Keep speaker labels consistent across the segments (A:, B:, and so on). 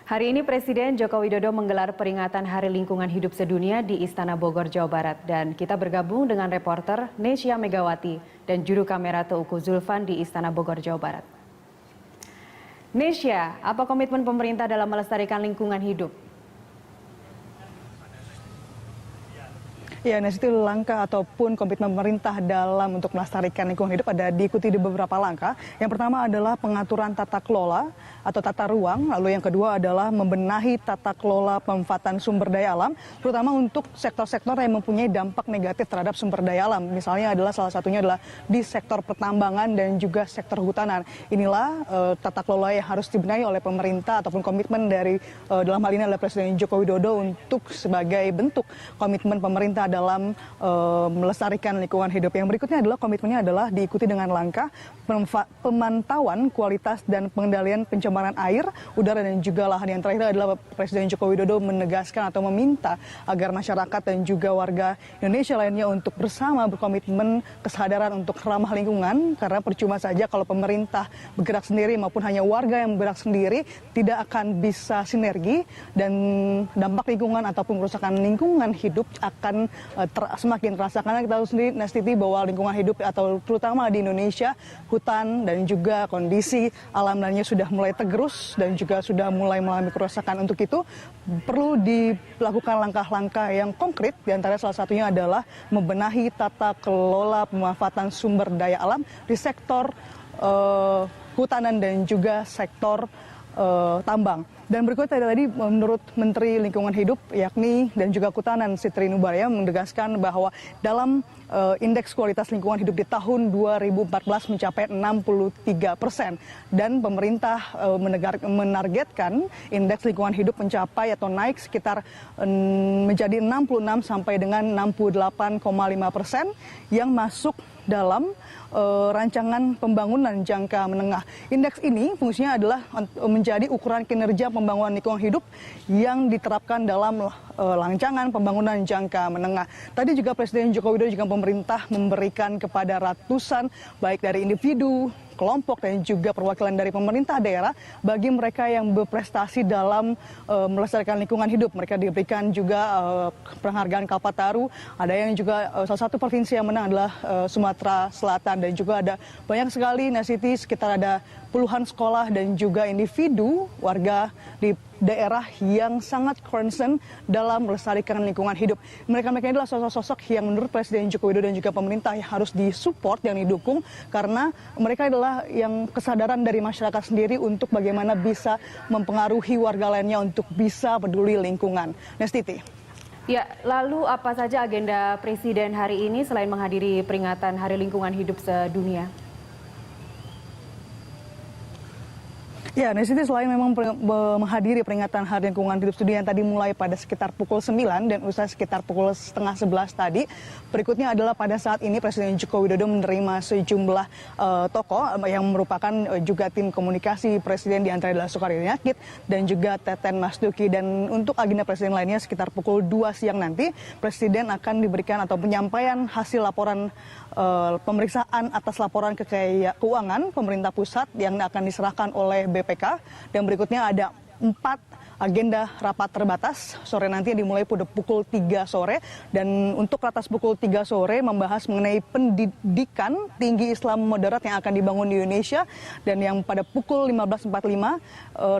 A: Hari ini Presiden Joko Widodo menggelar peringatan Hari Lingkungan Hidup Sedunia di Istana Bogor, Jawa Barat. Dan kita bergabung dengan reporter Nesya Megawati dan juru kamera Teuku Zulfan di Istana Bogor, Jawa Barat. Nesya, apa komitmen pemerintah dalam melestarikan lingkungan hidup?
B: Ya, itu langkah ataupun komitmen pemerintah dalam untuk melestarikan lingkungan hidup ada diikuti di beberapa langkah. Yang pertama adalah pengaturan tata kelola atau tata ruang, lalu yang kedua adalah membenahi tata kelola pemanfaatan sumber daya alam, terutama untuk sektor-sektor yang mempunyai dampak negatif terhadap sumber daya alam. Misalnya adalah salah satunya adalah di sektor pertambangan dan juga sektor hutanan. Inilah tata kelola yang harus dibenahi oleh pemerintah ataupun komitmen dari dalam hal ini adalah Presiden Joko Widodo untuk sebagai bentuk komitmen pemerintah dalam melestarikan lingkungan hidup. Yang berikutnya adalah komitmennya adalah diikuti dengan langkah pemantauan kualitas dan pengendalian pencemaran air, udara dan juga lahan. Yang terakhir adalah Presiden Joko Widodo menegaskan atau meminta agar masyarakat dan juga warga Indonesia lainnya untuk bersama berkomitmen kesadaran untuk ramah lingkungan, karena percuma saja kalau pemerintah bergerak sendiri maupun hanya warga yang bergerak sendiri tidak akan bisa sinergi, dan dampak lingkungan ataupun kerusakan lingkungan hidup akan semakin terasa. Karena kita tahu sendiri, Nestiti, bahwa lingkungan hidup atau terutama di Indonesia, hutan dan juga kondisi alam lainnya sudah mulai tergerus dan juga sudah mulai mengalami kerusakan. Untuk itu perlu dilakukan langkah-langkah yang konkret, diantara salah satunya adalah membenahi tata kelola pemanfaatan sumber daya alam di sektor hutanan dan juga sektor tambang. Dan berikutnya tadi menurut Menteri Lingkungan Hidup dan juga Kehutanan Siti Nurbaya menegaskan bahwa dalam indeks kualitas lingkungan hidup di tahun 2014 mencapai 63%, dan pemerintah menargetkan indeks lingkungan hidup mencapai atau naik sekitar menjadi 66 sampai dengan 68,5% yang masuk dalam rancangan pembangunan jangka menengah. Indeks ini fungsinya adalah menjadi ukuran kinerja pembangunan lingkungan hidup yang diterapkan dalam rancangan pembangunan jangka menengah. Tadi juga Presiden Joko Widodo juga pemerintah memberikan kepada ratusan baik dari individu, kelompok dan juga perwakilan dari pemerintah daerah bagi mereka yang berprestasi dalam melestarikan lingkungan hidup. Mereka diberikan juga penghargaan Kalpataru. Ada yang juga salah satu provinsi yang menang adalah Sumatera Selatan, dan juga ada banyak sekali Nesiti, sekitar ada puluhan sekolah dan juga individu warga di daerah yang sangat concern dalam melestarikan lingkungan hidup. Mereka-mereka ini adalah sosok-sosok yang menurut Presiden Joko Widodo dan juga pemerintah yang harus disupport, yang didukung, karena mereka adalah yang kesadaran dari masyarakat sendiri untuk bagaimana bisa mempengaruhi warga lainnya untuk bisa peduli lingkungan. Nestiti.
A: Ya, lalu apa saja agenda Presiden hari ini selain menghadiri peringatan Hari Lingkungan Hidup Sedunia?
B: Ya, Nesiti, selain memang menghadiri peringatan Hari Lingkungan Hidup Sedunia yang tadi mulai pada sekitar pukul 9 dan usai sekitar pukul setengah 11 tadi, berikutnya adalah pada saat ini Presiden Joko Widodo menerima sejumlah tokoh yang merupakan juga tim komunikasi Presiden, di antara adalah Soekarno Yakit dan juga Teten Mas Duki. Dan untuk agenda Presiden lainnya sekitar pukul 2 siang nanti, Presiden akan diberikan atau penyampaian hasil laporan pemeriksaan atas laporan keuangan pemerintah pusat yang akan diserahkan oleh BPK. Dan berikutnya ada 4 agenda rapat terbatas sore nanti yang dimulai pada pukul 3 sore. Dan untuk ratas pukul 3 sore membahas mengenai pendidikan tinggi Islam moderat yang akan dibangun di Indonesia. Dan yang pada pukul 15.45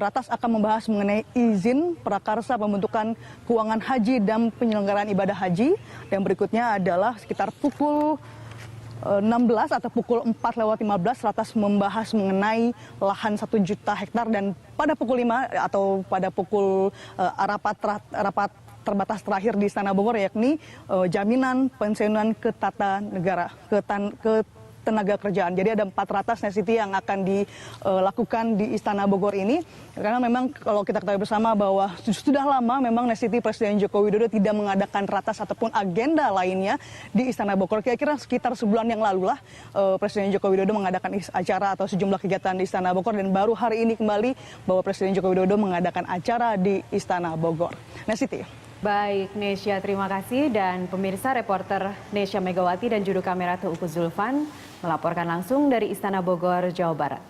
B: ratas akan membahas mengenai izin prakarsa pembentukan keuangan haji dan penyelenggaraan ibadah haji. Dan berikutnya adalah sekitar pukul 16 atau pukul 4:15 ratas membahas mengenai lahan 1 juta hektar, dan pada pukul 5 atau pada pukul rapat terbatas terakhir di Istana Bogor yakni jaminan pensiunan tenaga kerjaan. Jadi ada 4 ratas Nesiti yang akan dilakukan di Istana Bogor ini, karena memang kalau kita ketahui bersama bahwa sudah lama memang Nesiti Presiden Joko Widodo tidak mengadakan ratas ataupun agenda lainnya di Istana Bogor. Kira-kira sekitar sebulan yang lalu lah Presiden Joko Widodo mengadakan acara atau sejumlah kegiatan di Istana Bogor, dan baru hari ini kembali bahwa Presiden Joko Widodo mengadakan acara di Istana Bogor. Nesiti.
A: Baik, Nesya, terima kasih. Dan pemirsa, reporter Nesya Megawati dan juru kamera Teuku Zulfan melaporkan langsung dari Istana Bogor, Jawa Barat.